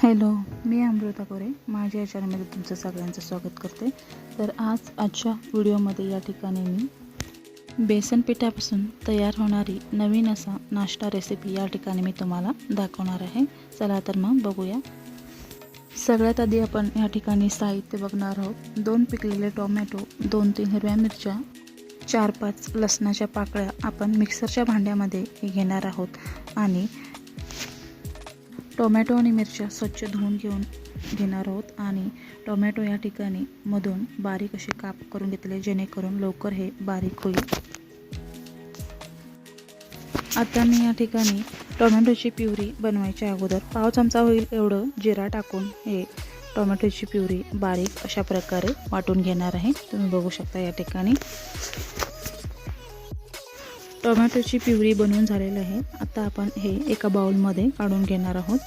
Hello, मी अमृता कोरे. माझ्या या चॅनलमध्ये तुमचं सगळ्यांचं स्वागत करते. तर आजच्या व्हिडिओमध्ये या ठिकाणी मी बेसन पिठापासून तयार होणारी नवीन असा नाश्ता रेसिपी या ठिकाणी मी तुम्हाला दाखवणार आहे. चला तर मग बघूया. सगळ्यात आधी आपण या ठिकाणी साहित्य बघणार आहोत. 2 पिकलेले टोमॅटो, 2-3 हिरव्या मिरच्या, 4-5 लसणाच्या पाकळ्या आपण मिक्सरच्या भांड्यामध्ये घेणार आहोत. आणि टोमॅटो आणि मिरच्या स्वच्छ धुवून घेणार आहोत. आणि टोमॅटो या ठिकाणी मधून बारीक असे काप करून घेतले, जेणेकरून लवकर हे बारीक होईल. आता मी या ठिकाणी टोमॅटोची प्युरी बनवायच्या अगोदर पाव चमचा होईल एवढं जिरा टाकून हे टोमॅटोची प्युरी बारीक अशा प्रकारे वाटून घेणार आहे. तुम्ही बघू शकता या ठिकाणी टोमॅटोची प्युरी बनवून झालेली आहे. आता आपण हे एका बाउलमध्ये काढून घेणार आहोत.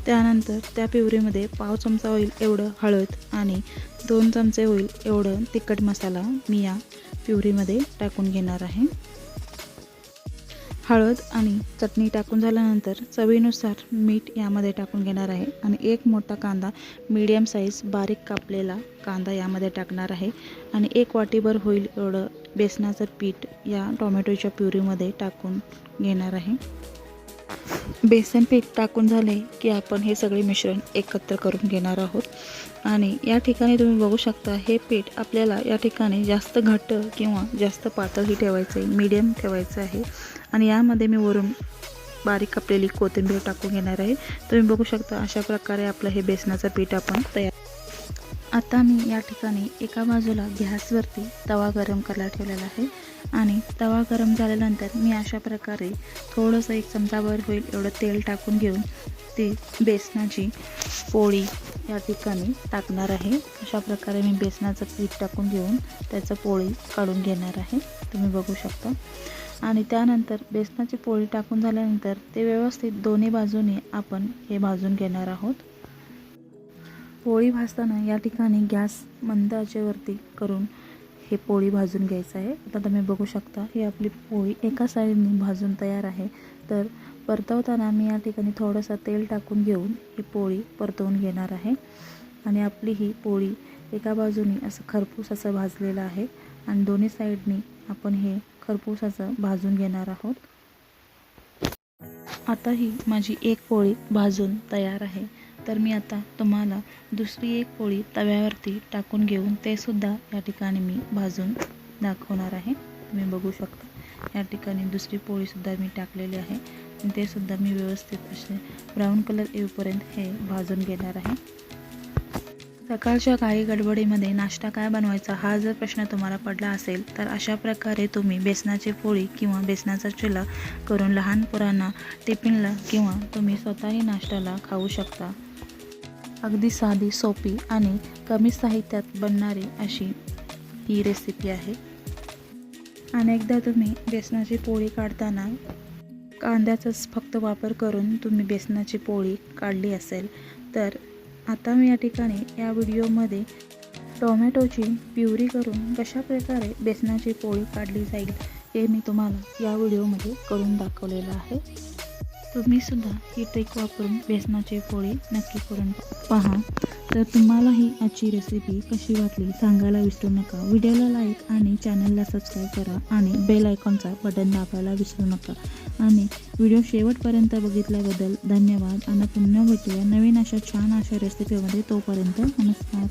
त्यानंतर त्या प्युरीमध्ये पाव चमचा होईल एवढं हळद आणि 2 चमचे होईल एवढं तिखट मसाला मी या प्युरीमध्ये टाकून घेणार आहे. हळद आणि चटणी टाकून झाल्यानंतर चवीनुसार मीठ यामध्ये टाकून घेणार आहे. आणि 1 मोठा कांदा मीडियम साईज बारीक कापलेला कांदा यामध्ये टाकणार आहे. आणि 1 वाटीभर होईल एवढं बेसनाचं पीठ या टोमॅटोच्या प्युरीमध्ये टाकून घेणार आहे. बेसन पीठ टाकून झाले की आपण हे सगळे मिश्रण एकत्र करून घेणार आहोत. आणि या ठिकाणी तुम्ही बघू शकता हे पीठ आपल्याला या ठिकाणी जास्त घट्ट किंवा जास्त पातळही ठेवायचं आहे, मीडियम ठेवायचं आहे. आणि यामध्ये मी वरून बारीक कापलेली कोथिंबीर टाकून घेणार आहे. तुम्ही बघू शकता अशा प्रकारे आपलं हे बेसनाचं पीठ आपण तयार. आता मी या ठिकाणी एका बाजूला गॅसवरती तवा गरम करायला ठेवलेला आहे. आणि तवा गरम झाल्यानंतर मी अशा प्रकारे थोडंसं 1 चमचाभर होईल एवढं तेल टाकून घेऊन ती बेसनाची पोळी या ठिकाणी टाकणार आहे. अशा प्रकारे मी बेसनाचं पीठ टाकून घेऊन त्याचं पोळी काढून घेणार आहे. तुम्ही बघू शकता. आणि त्यानंतर बेसनाची पोळी टाकून झाल्यानंतर ते व्यवस्थित दोन्ही बाजूने आपण हे भाजून घेणार आहोत. पोळी भाजताना या ठिकाणी गॅस मंद आचेवरती करून हे पोळी भाजून घ्यायचं आहे. आता तुम्ही बघू शकता ही आपली पोळी एका साईडने भाजून तयार आहे. तर परतवताना मी या ठिकाणी थोडंसं तेल टाकून घेऊन ही पोळी परतवून घेणार आहे. आणि आपली ही पोळी एका बाजूने असं खरपूस असं भाजलेलं आहे. आणि दोन्ही साईडनी आपण हे खरपूस असं भाजून घेणार आहोत. आता ही माझी 1 पोळी भाजून तयार आहे. तर मी आता तुम्हाला दुसरी 1 पोळी तव्यावरती टाकून घेऊन ते सुद्धा या ठिकाणी मी भाजून दाखवणार आहे. तुम्ही बघू शकता या ठिकाणी दुसरी पोळीसुद्धा मी टाकलेली आहे. आणि ते सुद्धा मी व्यवस्थित असे ब्राऊन कलर येईपर्यंत हे भाजून घेणार आहे. सकाळच्या काही गडबडीमध्ये नाश्ता काय बनवायचा हा जर प्रश्न तुम्हाला पडला असेल तर अशा प्रकारे तुम्ही बेसनाची पोळी किंवा बेसनाचा चिला करून लहान पोरांना टिफिनला किंवा तुम्ही स्वतःही नाश्त्याला खाऊ शकता. अगदी साधी, सोपी आणि कमी साहित्यात बनणारी अशी ही रेसिपी आहे. अनेकदा तुम्ही बेसनाची पोळी काढताना कांद्याचाच फक्त वापर करून तुम्ही बेसनाची पोळी काढली असेल. तर आता मी या ठिकाणी या व्हिडिओमध्ये टोमॅटोची प्युरी करून कशा प्रकारे बेसनाची पोळी काढली जाईल हे मी तुम्हाला या व्हिडिओमध्ये करून दाखवलेलं आहे. तुम्हीसुद्धा ही ट्रिक वापरून बेसनाची पोळी नक्की करून पहा. तर तुम्हाला ही आजची रेसिपी कशी वाटली सांगायला विसरू नका. व्हिडिओला लाईक आणि चॅनलला सबस्क्राईब करा आणि बेल आयकॉनचा बटन दाबायला विसरू नका. आणि व्हिडिओ शेवटपर्यंत बघितल्याबद्दल धन्यवाद. आणि पुन्हा भेटूया नवीन अशा छान अशा रेसिपीमध्ये. तोपर्यंत नमस्कार.